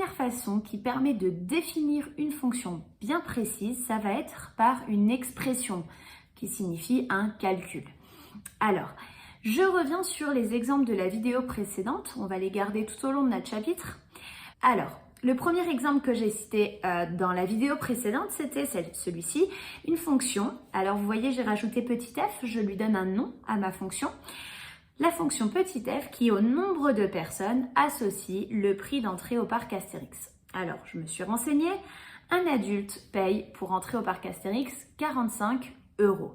première façon qui permet de définir une fonction bien précise, ça va être par une expression qui signifie un calcul. Alors, je reviens sur les exemples de la vidéo précédente, on va les garder tout au long de notre chapitre. Alors, le premier exemple que j'ai cité dans la vidéo précédente, c'était celui-ci, une fonction. Alors, vous voyez, j'ai rajouté petit f, je lui donne un nom à ma fonction. La fonction petit f qui, au nombre de personnes, associe le prix d'entrée au parc Astérix. Alors, je me suis renseignée, un adulte paye pour entrer au parc Astérix 45 €.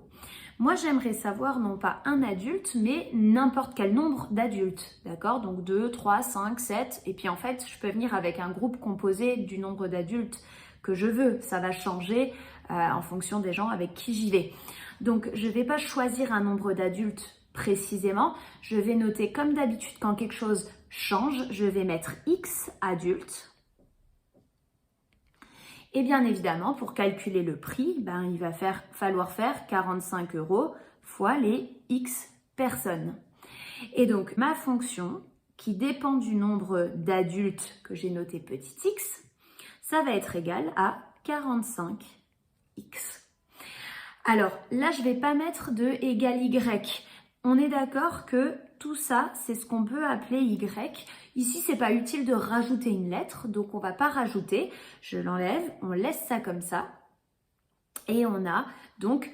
Moi, j'aimerais savoir non pas un adulte, mais n'importe quel nombre d'adultes, d'accord? Donc 2, 3, 5, 7, et puis en fait, je peux venir avec un groupe composé du nombre d'adultes que je veux. Ça va changer en fonction des gens avec qui j'y vais. Donc, je ne vais pas choisir un nombre d'adultes précisément. Je vais noter comme d'habitude quand quelque chose change, je vais mettre X adultes. Et bien évidemment, pour calculer le prix, il va falloir faire 45 € fois les X personnes. Et donc, ma fonction, qui dépend du nombre d'adultes que j'ai noté petit x, ça va être égal à 45x. Alors là, je ne vais pas mettre de égal y. On est d'accord que tout ça, c'est ce qu'on peut appeler y. Ici, c'est pas utile de rajouter une lettre, donc on va pas rajouter. Je l'enlève, on laisse ça comme ça. Et on a donc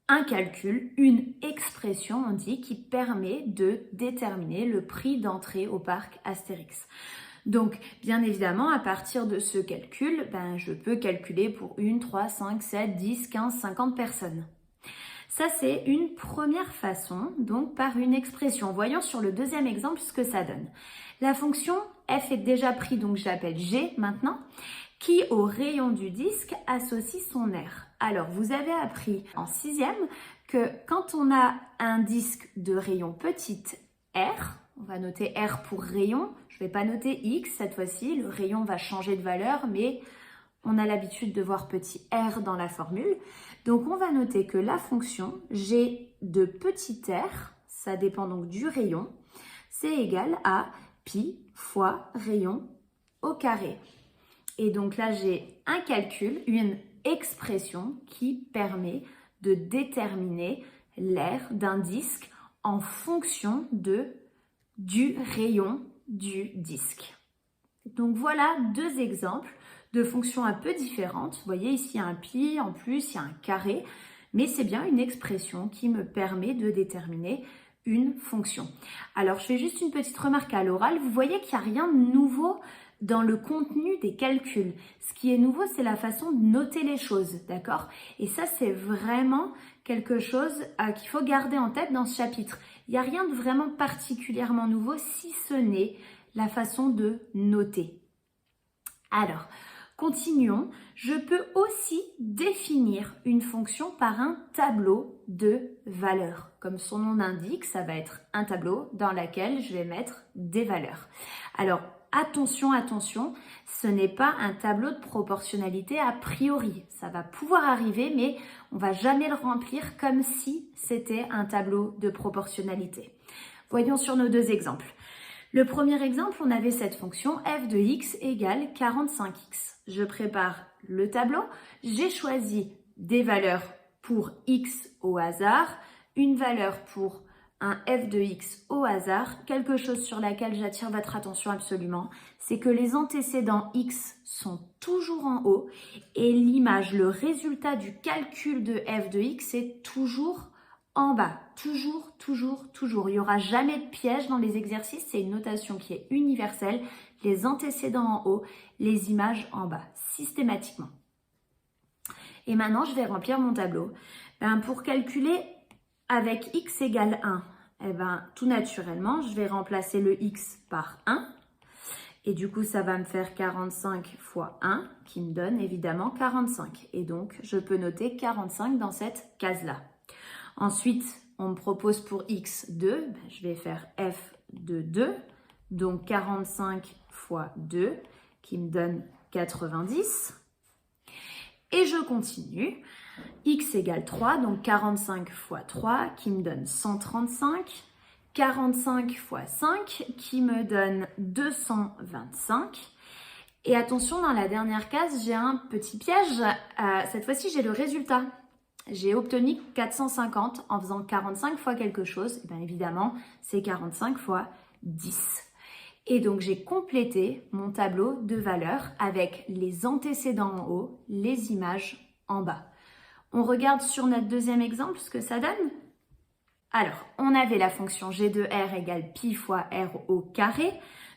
un calcul, une expression, on dit, qui permet de déterminer le prix d'entrée au parc Astérix. Donc, bien évidemment, à partir de ce calcul, je peux calculer pour 1, 3, 5, 7, 10, 15, 50 personnes. Ça, c'est une première façon, donc par une expression. Voyons sur le deuxième exemple ce que ça donne. La fonction f est déjà pris, donc je l'appelle g maintenant, qui au rayon du disque associe son R. Alors, vous avez appris en 6e que quand on a un disque de rayon petite r, on va noter R pour rayon, je ne vais pas noter X cette fois-ci, le rayon va changer de valeur, mais on a l'habitude de voir petit r dans la formule. Donc, on va noter que la fonction g de petit r, ça dépend donc du rayon, c'est égal à pi fois rayon au carré. Et donc là, j'ai un calcul, une expression qui permet de déterminer l'aire d'un disque en fonction du rayon du disque. Donc voilà deux exemples de fonctions un peu différentes. Vous voyez ici, il y a un pi, en plus, il y a un carré, mais c'est bien une expression qui me permet de déterminer une fonction. Alors, je fais juste une petite remarque à l'oral. Vous voyez qu'il n'y a rien de nouveau dans le contenu des calculs. Ce qui est nouveau, c'est la façon de noter les choses, d'accord? Et ça, c'est vraiment quelque chose qu'il faut garder en tête dans ce chapitre. Il n'y a rien de vraiment particulièrement nouveau, si ce n'est la façon de noter. Alors, continuons. Je peux aussi définir une fonction par un tableau de valeurs. Comme son nom l'indique, ça va être un tableau dans lequel je vais mettre des valeurs. Alors, attention, attention, ce n'est pas un tableau de proportionnalité a priori. Ça va pouvoir arriver, mais on ne va jamais le remplir comme si c'était un tableau de proportionnalité. Voyons sur nos deux exemples. Le premier exemple, on avait cette fonction f de x égale 45x. Je prépare le tableau, j'ai choisi des valeurs pour x au hasard, une valeur pour un f de x au hasard. Quelque chose sur laquelle j'attire votre attention absolument, c'est que les antécédents x sont toujours en haut et l'image, le résultat du calcul de f de x est toujours en bas, toujours, toujours, toujours. Il n'y aura jamais de piège dans les exercices, c'est une notation qui est universelle. Les antécédents en haut, les images en bas, systématiquement. Et maintenant, je vais remplir mon tableau. Pour calculer avec x égale 1, tout naturellement, je vais remplacer le x par 1. Et du coup, ça va me faire 45 fois 1, qui me donne évidemment 45. Et donc, je peux noter 45 dans cette case-là. Ensuite, on me propose pour x 2, je vais faire f de 2, donc 45 fois 2, qui me donne 90. Et je continue, x égale 3, donc 45 fois 3, qui me donne 135. 45 fois 5, qui me donne 225. Et attention, dans la dernière case, j'ai un petit piège. Cette fois-ci, j'ai le résultat. J'ai obtenu 450 en faisant 45 fois quelque chose. Et bien évidemment, c'est 45 fois 10. Et donc, j'ai complété mon tableau de valeurs avec les antécédents en haut, les images en bas. On regarde sur notre deuxième exemple ce que ça donne. Alors, on avait la fonction g de r égale pi fois r au carré.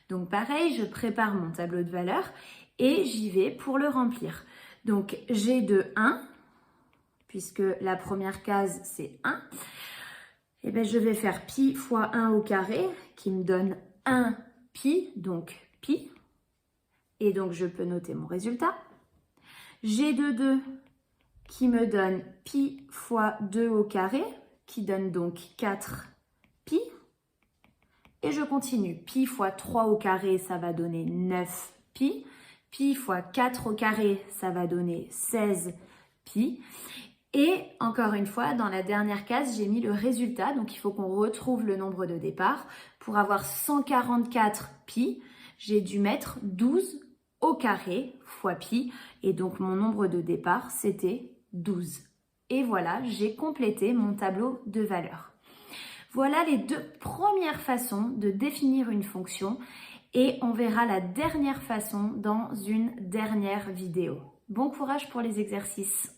Donc pareil, je prépare mon tableau de valeurs et j'y vais pour le remplir. Donc g de 1, puisque la première case c'est 1, et bien je vais faire pi fois 1 au carré qui me donne 1 pi, donc pi. Et donc je peux noter mon résultat. G de 2 qui me donne pi fois 2 au carré, qui donne donc 4 pi. Et je continue. Pi fois 3 au carré, ça va donner 9 pi. Pi fois 4 au carré, ça va donner 16 pi. Et encore une fois, dans la dernière case, j'ai mis le résultat. Donc, il faut qu'on retrouve le nombre de départ. Pour avoir 144 pi, j'ai dû mettre 12 au carré fois pi. Et donc, mon nombre de départ, c'était 12. Et voilà, j'ai complété mon tableau de valeurs. Voilà les deux premières façons de définir une fonction et on verra la dernière façon dans une dernière vidéo. Bon courage pour les exercices!